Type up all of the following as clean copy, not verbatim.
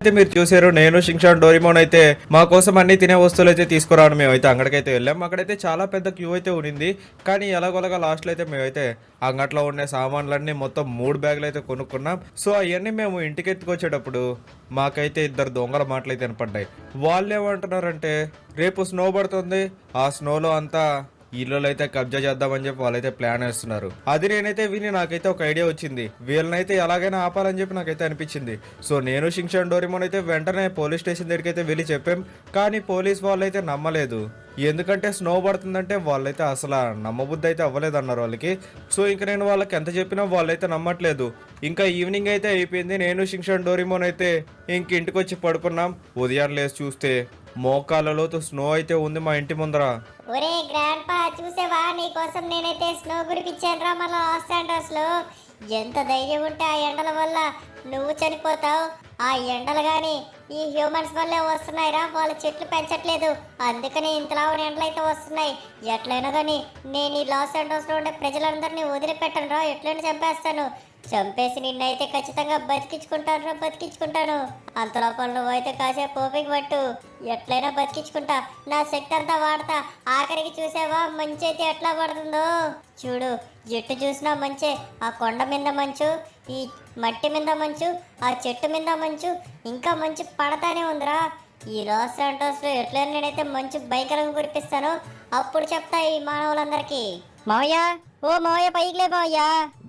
అయితే మీరు చూసారు, నేను షించాన్ డోరేమోన్ అయితే మా కోసం అన్ని తినే వస్తువులు అయితే తీసుకురావడం మేమైతే అంగడికైతే వెళ్ళాం. అక్కడైతే చాలా పెద్ద క్యూ అయితే ఉండింది. కానీ ఎలాగోలాగా లాస్ట్లో అయితే మేమైతే అంగట్లో ఉండే సామాన్లన్నీ మొత్తం 3 బ్యాగులు అయితే కొనుక్కున్నాం. సో అవన్నీ మేము ఇంటికి ఎత్తుకొచ్చేటప్పుడు మాకైతే ఇద్దరు దొంగల మాటలు అయితే వినపడ్డాయి. వాళ్ళు ఏమంటున్నారంటే రేపు స్నో పడుతుంది, ఆ స్నోలో అంతా ఇల్లులు అయితే కబ్జా చేద్దామని చెప్పి వాళ్ళైతే ప్లాన్ వేస్తున్నారు. అది నేనైతే విని నాకైతే ఒక ఐడియా వచ్చింది, వీళ్ళనైతే ఎలాగైనా ఆపాలని చెప్పి నాకైతే అనిపించింది. సో నేను షించాన్ డోరేమోన్ అయితే వెంటనే పోలీస్ స్టేషన్ దగ్గరికి అయితే వెళ్ళి చెప్పాం. కానీ పోలీస్ వాళ్ళు అయితే నమ్మలేదు. ఎందుకంటే స్నో పడుతుందంటే వాళ్ళైతే అసలు నమ్మబుద్ధి అయితే అవ్వలేదు అన్నారు వాళ్ళకి. సో ఇంక నేను వాళ్ళకి ఎంత చెప్పినా వాళ్ళైతే నమ్మట్లేదు. ఇంకా ఈవినింగ్ అయితే అయిపోయింది. నేను షించాన్ డోరేమోన్ అయితే ఇంక ఇంటికి వచ్చి పడుకున్నాం. ఉదయం లేసి చూస్తే మోకాళ్ళలోతో స్నో అయితే ఉంది మా ఇంటి ముందర. ఒరే గ్రాండ్ పా, చూసేవా నీకోసం నేనైతే స్నో గురిపించాను రా మన లాస్ ఏంజల్స్ లో. ఎంత ధైర్యం ఉంటే ఆ ఎండల వల్ల నువ్వు చనిపోతావు. ఆ ఎండలు గాని ఈ హ్యూమన్స్ వల్లే వస్తున్నాయిరా, వాళ్ళ చెట్లు పెంచట్లేదు, అందుకని ఇంతలా ఎండలు అయితే వస్తున్నాయి. ఎట్లయినా కానీ నేను ఈ లాస్ ఏంజల్స్ లో ఉండే ప్రజలందరినీ వదిలిపెట్టను రా, ఎట్లయినా చంపేస్తాను. చంపేసి నిన్నైతే ఖచ్చితంగా బతికించుకుంటాను. అంత లోపల నువ్వైతే కాసేపు ఓపిక పట్టు, ఎట్లయినా బతికించుకుంటా, నా శక్తి అంతా వాడతా. ఆఖరికి చూసావా మంచి అయితే ఎట్లా పడుతుందో చూడు. జట్టు చూసినా మంచే, ఆ కొండ మీద మంచు, ఈ మట్టి మీద మంచు, ఆ చెట్టు మీద మంచు, ఇంకా మంచు పడతానే ఉందిరా. ఈ లాస్ ఏంజల్స్ లో ఎట్లయినా నేనైతే మంచు భయంకరంగా కురిపిస్తాను, అప్పుడు చెప్తా ఈ మానవులందరికీ. మావయ్య, ఓ మావయ్య పైకిలే మావయ్య.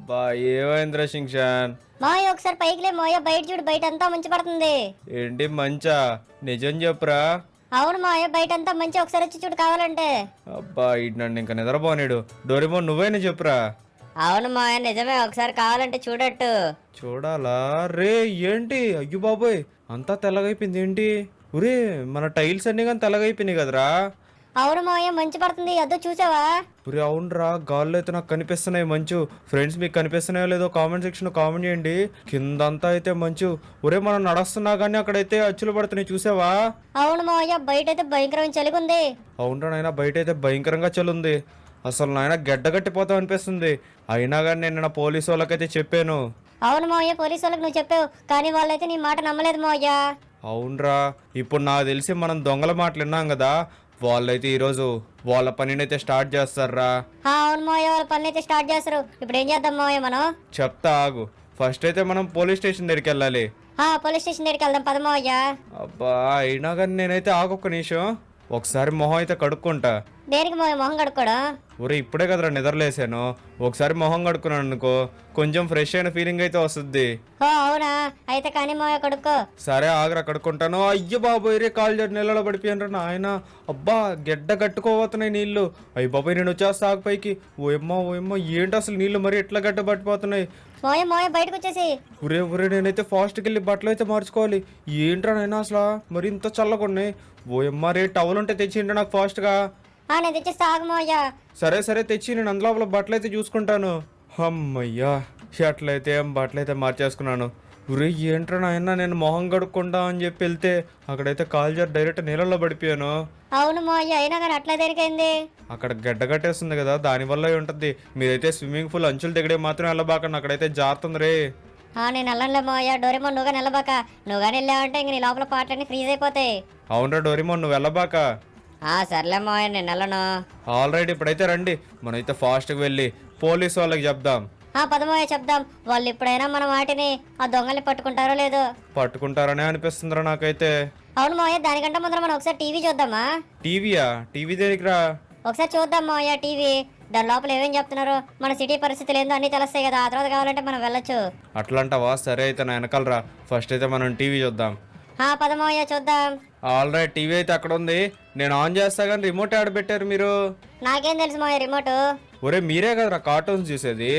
బా ఏమైందిరా షించాన్? మావయ్య ఒకసారి పైకిలే మావయ్య, బయట చూడు, బయట అంతా మంచు పడుతుంది. ఏంటి మంచా? నిజం చెప్పురా. అవును మావయ్య, బయట అంతా మంచి, ఒకసారి వచ్చి చూడు కావాలంటే. అబ్బా ఇటు నన్ను ఇంకా నిద్రపోనీడు. డోరేమోన్ నువ్వేనా చెప్పురా. అవును మావయ్య నిజమే, ఒకసారి కావాలంటే చూడట్టు. చూడాలా రే? ఏంటి అయ్యో బాబోయ్, అంతా తెల్లగైపోయింది ఏంటి? ఒరే మన టైల్స్ అన్ని కానీ తెల్లగైపోయినాయి కదరా. అవును మావయ్య మంచు పడుతుంది, అదో చూసావా? ఒరే అవునరా, గాల్లో అయితే నాకు కనిపిస్తున్నాయి మంచు. ఫ్రెండ్స్ మీకు కనిపిస్తున్నాయో లేదో కామెంట్ సెక్షన్ కామెంట్ చేయండి. కిందంతా అయితే మంచు. ఒరే మనం నడుస్తున్నా కానీ అక్కడైతే అచ్చులు పడుతున్నాయి చూసావా? అవును మావయ్య, బయట అయితే భయంకరమైన చలిగా ఉంది. అవునరా నాయన, బయట అయితే భయంకరంగా చలుంది. అసలు నాయన గడ్డ కట్టిపోతాం అనిపిస్తుంది. అయినా కానీ నేను నా పోలీసు వాళ్ళకైతే చెప్పాను. అవును మావయ్య, పోలీసు వాళ్ళకి నువ్వు చెప్పావు, కానీ వాళ్ళైతే నీ మాట నమ్మలేదు మావయ్య. అవునరా, ఇప్పుడు నాకు తెలిసి మనం దొంగల మాటలు విన్నాం కదా, వాళ్ళైతే ఈరోజు వాళ్ళ పనినైతే స్టార్ట్ చేస్తారా. అవును మావయ్య, వాళ్ళ పనులు అయితే స్టార్ట్ చేస్తారు. ఇప్పుడు ఏం చేద్దాం మావయ్య మనం? చెప్తా ఆగు. ఫస్ట్ అయితే మనం పోలీస్ స్టేషన్ దగ్గరికి వెళ్ళాలి. పోలీస్ స్టేషన్ దగ్గరికి వెళ్దాం పద మావయ్య. అబ్బా అయినా కానీ నేనైతే ఆగొక్క నిమిషం, ఒకసారి మొహం అయితే కడుక్కుంటా. దేనికి మావయ్య మొహం కడుక్కోవడం? ఒరే ఇప్పుడే కదరా నిద్రలేసాను, ఒకసారి మొహం కడుక్కున్నాను అనుకో కొంచెం ఫ్రెష్ అయిన ఫీలింగ్ అయితే వస్తుంది. అవునా, అయితే కానీ మావయ్య కడుక్కో. సరే ఆగరా కడుక్కుంటాను. అయ్యో బాబోయ్ రే, కాలు జరి నీళ్ళలో పడిపోయాను రా ఆయన. అబ్బా గెడ్డ కట్టుకోబోతున్నాయి నీళ్లు. అయ్యి బాబోయ్ నేను వచ్చేస్తా ఆగు పైకి. ఓయమ్మ ఏంటి అసలు నీళ్లు మరి ఎట్లా గడ్డ పట్టిపోతున్నాయి. మావయ్య బయటకు వచ్చేసి. ఒరే నేనైతే ఫాస్ట్కి వెళ్ళి బట్టలు అయితే మార్చుకోవాలి. ఏంట్రా నైనా అసలు మరి ఇంత చల్లగా ఉన్నాయి. ఓయమ్మ రే, టవల్ ఉంటే తెచ్చిండ్రా నాకు ఫాస్ట్గా. నేను తెచ్చిస్తా ఆగు మావయ్య. సరే తెచ్చి నేను అందులో బట్టలు అయితే చూసుకుంటాను. అమ్మయ్యా, అట్లయితే బట్టలు అయితే మార్చేసుకున్నాను. ఒరే ఏంట్రా నాయన, నేను మొహం కడుక్కుంటా అని చెప్పి వెళ్తే అక్కడైతే కాలు జారి డైరెక్ట్ నీళ్ళలో పడిపోయాను. అవును మావయ్య, అయినా కానీ అట్లా దేనికైంది? అక్కడ గడ్డ కట్టేస్తుంది కదా, దానివల్ల ఉంటుంది. మీరైతే స్విమ్మింగ్ పూల్ అంచులు దగ్గరే మాత్రం వెళ్ళబాకండి, అక్కడైతే జారుతుంది రే. నేను వెళ్ళనులే మావయ్య. డోరేమోన్ నువ్వుగా నిలబాక, నువ్వుగాని వెళ్ళావంటే ఇంక నీ లోపల పాటలన్నీ ఫ్రీజ్ అయిపోతాయి. అవునరా డోరేమోన్ నువ్వు వెళ్ళబాక. సర్లే మావయ్య, నేను వెళ్ళను. ఆల్రైట్ ఇప్పుడైతే రండి, మనమైతే ఫాస్ట్గా వెళ్ళి పోలీసు వాళ్ళకి చెప్దాం. పదమావయ్య చెప్దాం. వాళ్ళు ఎప్పుడైనా మన వాటిని ఆ దొంగల్ని పట్టుకుంటారో లేదో. పట్టుకుంటారనే అనిపిస్తుందిరా నాకైతే. అవును మావయ్య, దానికంటే ముందర మనం ఒకసారి టీవీ చూద్దామా? టీవీయా? టీవీ దగ్గర ఒకసారి చూద్దాం మావయ్య టీవీ. దాని లోపల ఏమేం చెప్తున్నారు, మన సిటీ పరిస్థితులు ఏందో అన్ని తెలుస్తాయి కదా, ఆ తర్వాత కావాలంటే మనం వెళ్ళొచ్చు. అట్లంటావా? సరే అయితే నా వెనకాలరా, ఫస్ట్ అయితే మనం టీవీ చూద్దాం. పదమావయ్య చూద్దాం. ఆల్రైట్ టీవీ అయితే అక్కడ ఉంది, నేను ఆన్ చేస్తా కానీ రిమోట్ ఆడబెట్టారు మీరు. నాకేం తెలుసు మావయ్య రిమోట్? ఒరే మీరే కదరా కార్టూన్స్ చూసేది.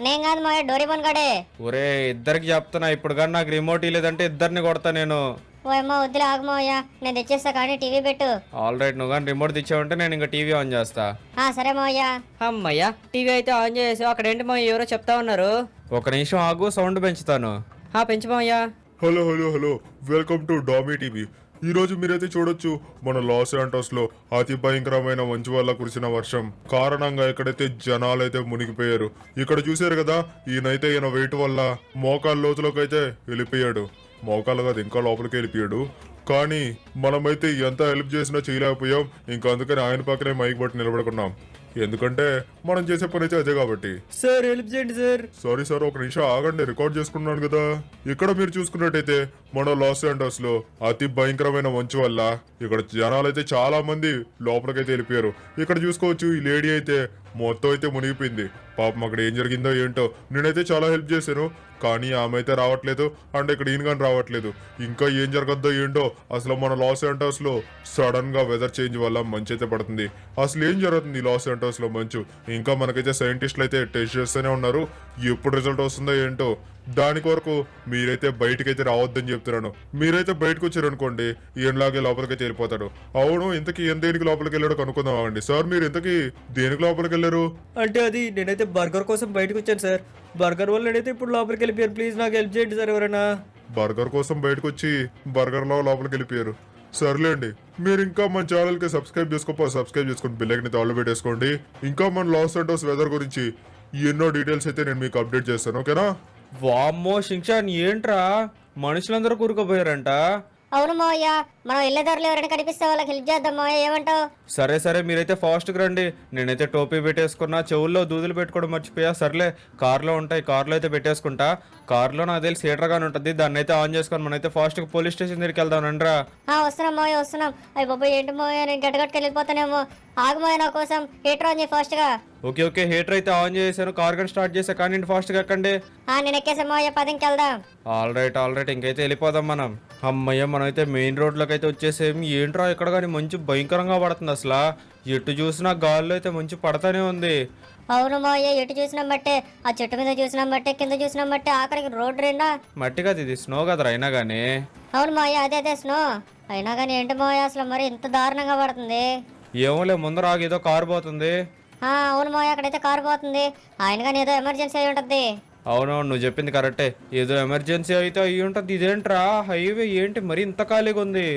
నేను కాదు మావయ్య, డోరేమోన్ గడే. ఒరే ఇద్దరికి చెప్తున్నా, ఇప్పుడు కానీ నాకు రిమోట్ లేదంటే ఇద్దరిని కొడతా నేను. ఓ అమ్మ వద్దులే ఆగమావయ్య, నేను తెచ్చేస్తా కానీ టీవీ పెట్టు. ఆల్రైట్ నువ్వు కానీ రిమోట్ తెచ్చావంటే నేను ఇంకా టీవీ ఆన్ చేస్తా. సరే మావయ్య. అమ్మయ్య, టీవీ అయితే ఆన్ చేసావు. అక్కడ ఏంటి మా ఎవరో చెప్తా ఉన్నారు. ఒక నిమిషం ఆగు, సౌండ్ పెంచుతాను. పెంచు మావయ్య. Hello welcome to డామీ TV. ఈ రోజు మీరైతే చూడొచ్చు, మన లాస్ ఏంజల్స్ లో అతి భయంకరమైన మంచు వల్ల కురిసిన వర్షం కారణంగా ఇక్కడైతే జనాలైతే మునిగిపోయారు. ఇక్కడ చూసారు కదా, ఈయన వెయిట్ వల్ల మోకాళ్ళ లోతులోకి అయితే వెళ్ళిపోయాడు. మోకాలు కాదు ఇంకా లోపలికి వెళ్ళిపోయాడు. కానీ మనమైతే ఎంత హెల్ప్ చేసినా చేయలేకపోయాం. ఇంకా అందుకని ఆయన పక్కనే మైక్ బట్టి నిలబడుకున్నాం. ఎందుకంటే మనం చేసే పని అయితే అదే కాబట్టి. సార్ హెల్ప్ చేయండి సార్. సారీ సార్, ఒక నిమిషం ఆగండి, రికార్డ్ చేసుకున్నాను కదా. ఇక్కడ మీరు చూసుకున్నట్టయితే మన లాస్ ఏంజల్స్ లో అతి భయంకరమైన మంచు వల్ల ఇక్కడ జనాలు అయితే చాలా మంది లోపలికైతే వెళ్ళిపోయారు. ఇక్కడ చూసుకోవచ్చు, ఈ లేడీ అయితే మొత్తం అయితే మునిగిపోయింది. పాపం అక్కడ ఏం జరిగిందో ఏంటో. నేనైతే చాలా హెల్ప్ చేశాను, కానీ ఆమె అయితే రావట్లేదు. అండ్ ఇక్కడ ఈయన కానీ రావట్లేదు. ఇంకా ఏం జరగద్దో ఏంటో. అసలు మన లాస్ ఏంజల్స్ లో సడన్ గా వెదర్ చేంజ్ వల్ల మంచు అయితే పడుతుంది. అసలు ఏం జరుగుతుంది లాస్ ఏంజల్స్ లో మంచు? ఇంకా మనకైతే సైంటిస్టులు అయితే టెస్ట్ చేస్తూనే ఉన్నారు. ఎప్పుడు రిజల్ట్ వస్తుందో ఏంటో. దాని కొరకు మీరైతే బయటకైతే రావద్దని చెప్తున్నాను. మీరైతే బయటకు వచ్చారనుకోండి, ఈయనలాగే లోపలికైతే వెళ్ళిపోతాడు. అవును, ఇంతకీ ఏం దేనికి లోపలికి వెళ్ళాడో కనుక్కుందాం అండి. సార్, మీరు ఇంతకీ దేనికి లోపలికి వెళ్ళారు? అంటే అది నేనైతే బర్గర్ కోసం బయటకు వచ్చాను సార్. బర్గర్ వల్ల నేనైతే ఇప్పుడు లోపలికి వెళ్ళిపోయారు. ప్లీజ్ నాకు హెల్ప్ చేయండి సార్ ఎవరైనా. బర్గర్ కోసం బయటకు వచ్చి బర్గర్ లో లోపలికి వెళ్ళిపోయారు. సర్లేండి, మీరు ఇంకా మన ఛానల్ కి సబ్స్క్రైబ్ చేసుకొని బెల్ ఐకాన్ తాళ్ళు పెట్టేసుకోండి. ఇంకా మన లాస్ ఏంజల్స్ వెదర్ గురించి ఎన్నో డీటెయిల్స్ అయితే నేను మీకు అప్డేట్ చేస్తాను, ఓకేనా? వామ్మో షింగ్షాన్, ఏంట్రా మనుషులందరూ కూరుకుపోయారంట? అవును మోయ, మనం వెళ్ళేదారులు ఎవరైనా కనిపిస్తే వాళ్ళకి హెల్ప్ చేద్దాం మోయ, ఏమంటావు? సరే సరే, మీరైతే ఫాస్ట్గా రండి. నేనైతే టోపీ పెట్టేసుకున్నా, చెవుల్లో దూదులు పెట్టుకోవడం మర్చిపోయా. సర్లే, కార్లో ఉంటాయి, కార్లో అయితే పెట్టేసుకుంటా. కార్లో నాకు తెలిసి హీటర్ గానీ ఉంటుంది, దాన్ని అయితే ఆన్ చేసుకొని మనమైతే ఫాస్ట్గా పోలీస్ స్టేషన్ దగ్గరికి వెళ్దాం రండ్రా. వస్తున్నాం మోయ, వస్తున్నాం. అయ్యి బాబు, ఏంటి మోయ, నేను గట్టగట్టుకు వెళ్ళిపోతానేమో. ఆగు మోయ, నా కోసం హీటర్ ఆన్ చేయి ఫాస్ట్ గా. ఓకే ఓకే, హీటర్ అయితే ఆన్ చేశాను, కార్ గన్ స్టార్ట్ చేసా. కానీ ఫాస్ట్గా ఎక్కండి. నేను ఎక్కేసా మోయ, పదింకి వెళ్దాం. ఆల్ రైట్, ఇంకైతే వెళ్ళిపోదాం మనం. అమ్మయ్య, మనమైతే మెయిన్ రోడ్లోకి అయితే వచ్చేసేం. ఏంట్రా ఇక్కడ కానీ మంచు భయంకరంగా పడుతుంది. అసలు ఎటు చూసినా గాల్లో అయితే మంచు పడతానే ఉంది. అవును మోయ, ఎటు చూసినాం బట్టే, ఆ చెట్టు మీద చూసినాం బట్టే, కింద చూసినాం బట్టే, ఆఖరికి రోడ్డు రెండా. మట్టి కదా ఇది, స్నో కదరా అయినా కానీ. అవును మోయ, అదే స్నో. అయినా కానీ ఏంటి మోయ, అసలు మరి ఇంత దారుణంగా పడుతుంది. ఏమోలే, ముందర ఆగి ఏదో కారు పోతుంది. అవును మోయ, అక్కడైతే కారు పోతుంది. ఆయన కానీ ఏదో ఎమర్జెన్సీ అయి ఉంటుంది. అవునవును, నువ్వు చెప్పింది కరెక్టే. ఏదో ఎమర్జెన్సీ అయితే అయ్యి ఉంటుంది. ఇదేంట్రా హైవే ఏంటి మరి ఇంత ఖాళీగా ఉంది?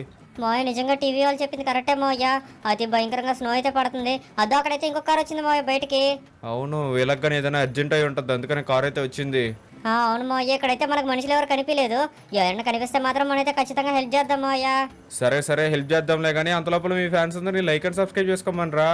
మోయ, నిజంగా టీవీ వాళ్ళు చెప్పింది కరెక్టే మోయ. అతి భయంకరంగా స్నో అయితే పడుతుంది. అదో అక్కడైతే ఇంకొక కారు వచ్చింది మోయ బయటికి. అవును, వీళ్ళకి కానీ ఏదైనా అర్జెంట్ అయి ఉంటుంది, అందుకని కార్ అయితే వచ్చింది. అవును మోయ, ఇక్కడైతే మనకు మనుషులు ఎవరు కనిపించలేదు. ఎవరైనా కనిపిస్తే మాత్రం మనమైతే ఖచ్చితంగా హెల్ప్ చేద్దాం మోయ. సరే హెల్ప్ చేద్దాంలే, కానీ అంతలోపల మీ ఫ్యాన్స్ అందరినీ లైక్ అండ్ సబ్స్క్రైబ్ చేసుకోమనరా.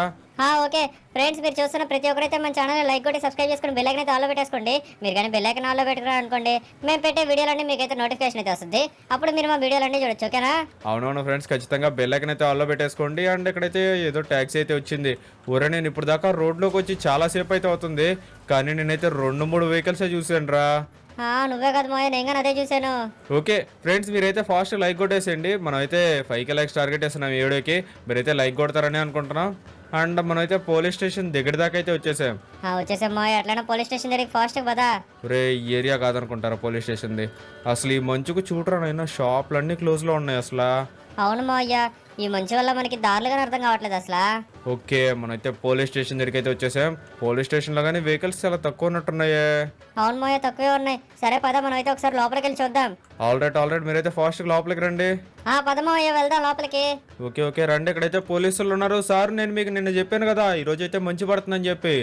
ఓకే ఫ్రెండ్స్, మీరు చూస్తున్న ప్రతి ఒక్కరైతే మన ఛానల్ లైక్ కొట్టి సబ్స్క్రైబ్ చేసుకుని బెల్ ఐకాన్ అయితే ఆల్లో పెట్టేసుకోండి. మీరు కానీ బెల్ ఐకాన్ ఆల్లో పెట్టుకున్నారు అనుకోండి, మేము పెట్టే వీడియోలన్నీ మీకైతే నోటిఫికేషన్ అయితే వస్తుంది. అప్పుడు మీరు మా వీడియోలన్నీ చూడొచ్చు, ఓకేనా? అవునవును ఫ్రెండ్స్, ఖచ్చితంగా బెల్ ఐకాన్ అయితే ఆల్లో పెట్టేసుకోండి. అండ్ ఇక్కడైతే ఏదో ట్యాక్సీ అయితే వచ్చింది. ఊరే, నేను ఇప్పుడు దాకా రోడ్లోకి వచ్చి చాలాసేపు అయితే అవుతుంది, కానీ నేనైతే 2-3 వెహికల్సే చూసాను రా. నువ్వే కదా మోయ, నేను కానీ అదే చూశాను. ఓకే ఫ్రెండ్స్, మీరైతే ఫాస్ట్ లైక్ కొట్టేసేయండి. మనమైతే 5K లైక్స్ టార్గెట్ వేస్తున్నాం ఈ వీడియోకి. మీరైతే లైక్ కొడతారని అనుకుంటున్నాం. అండ్ మనమైతే పోలీస్ స్టేషన్ దగ్గర దాకా అయితే వచ్చేసాం. వచ్చేసాం మోయ, అట్లనే పోలీస్ స్టేషన్ దగ్గరికి ఫాస్ట్ పదా. రే, ఈ ఏరియా కాదనుకుంటారా పోలీస్ స్టేషన్ది? అసలు ఈ మంచుకు చూడరానైనా షాపులన్నీ క్లోజ్లో ఉన్నాయి అసలు. అవును మోయ, ఈ మంచి వల్ల మనకి దారులుగానే అర్థం కావట్లేదు అసలు. ఓకే, మనమైతే పోలీస్ స్టేషన్ దగ్గరికి అయితే వచ్చేసాం. పోలీస్ స్టేషన్లో కానీ వెహికల్స్ చాలా తక్కువ ఉన్నట్టున్నాయే. అవును మోయ, తక్కువే ఉన్నాయి. సరే పద, మనం అయితే ఒకసారి లోపలికి వెళ్ళి చూద్దాం. ఆల్ రైట్, మీరైతే ఫాస్ట్గా లోపలికి రండి. పద మోయ, వెళ్దాం లోపలికి. ఓకే రండి. ఇక్కడైతే పోలీసులు ఉన్నారు. సార్, నేను మీకు నిన్న చెప్పాను కదా ఈరోజు అయితే మంచి పడుతుందని చెప్పి.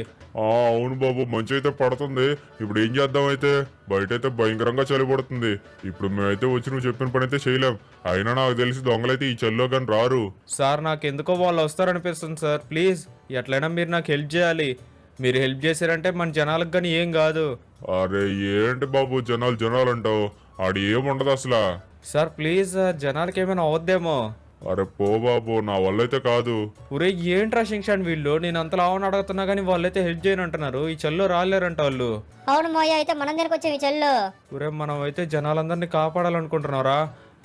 అవును బాబు, మంచి అయితే పడుతుంది. ఇప్పుడు ఏం చేద్దాం అయితే? బయట అయితే భయంకరంగా చలి పడుతుంది. ఇప్పుడు మేమైతే వచ్చి నువ్వు చెప్పిన పని అయితే చేయలేం. అయినా నాకు తెలిసి దొంగలైతే ఈ చలిలో కానీ రారు. సార్, నాకు ఎందుకో వాళ్ళు వస్తారనిపిస్తుంది సార్. ప్లీజ్ ఎట్లయినా మీరు నాకు హెల్ప్ చేయాలి. మీరు హెల్ప్ చేశారంటే మన జనాలకు కానీ ఏం కాదు. అరే ఏంటి బాబు, జనాలు అంటావు? ఆడు ఏముండదు అసలు. సార్ ప్లీజ్, జనాలకి ఏమైనా అవద్దేమో. అరే పో బాబు, నా వల్ల అయితే కాదు. ఒరే, ఏంట్రా శిక్షణ వీళ్ళు? నేను అంతలా అవని అడుగుతున్నా కానీ వాళ్ళైతే హెల్ప్ చేయను అంటున్నారు. ఈ చెల్లో రాలేరంట వాళ్ళు. అవును మోయ, అయితే మనం దగ్గరకు వచ్చాం ఈ చెల్లు. ఒరే, మనం అయితే జనాలందరినీ కాపాడాలనుకుంటున్నారా?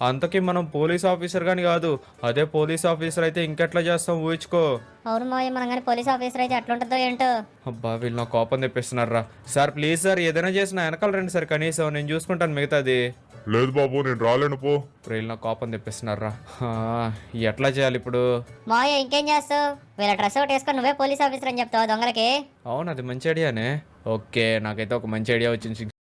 అంతకీ మనం పోలీస్ ఆఫీసర్ కానీ కాదు. అదే పోలీస్ ఆఫీసర్ అయితే ఇంకెట్లా చేస్తాం ఊహించుకో. అవును మోయ, మనం కానీ పోలీస్ ఆఫీసర్ అయితే ఎట్లుంటుందో ఏంటో. అబ్బా, వీళ్ళు నా కోపం తెప్పిస్తున్నారా. సార్ ప్లీజ్ సార్, ఏదైనా చేసినా వెనకాల రండి సార్, కనీసం నేను చూసుకుంటాను మిగతాది. లేదు బాబు, నేను రాలేను పో. వీళ్ళు నా కోపం తెప్పిస్తున్నారా. ఎట్లా చేయాలి ఇప్పుడు? మోయ, ఇంకేం చేస్తావు? వీళ్ళ డ్రెస్ ఒకటి వేసుకొని నువ్వే పోలీస్ ఆఫీసర్ అని చెప్తావా దొంగలకి? అవును, అది మంచి ఐడియానే. ఓకే, నాకైతే ఒక మంచి ఐడియా వచ్చింది.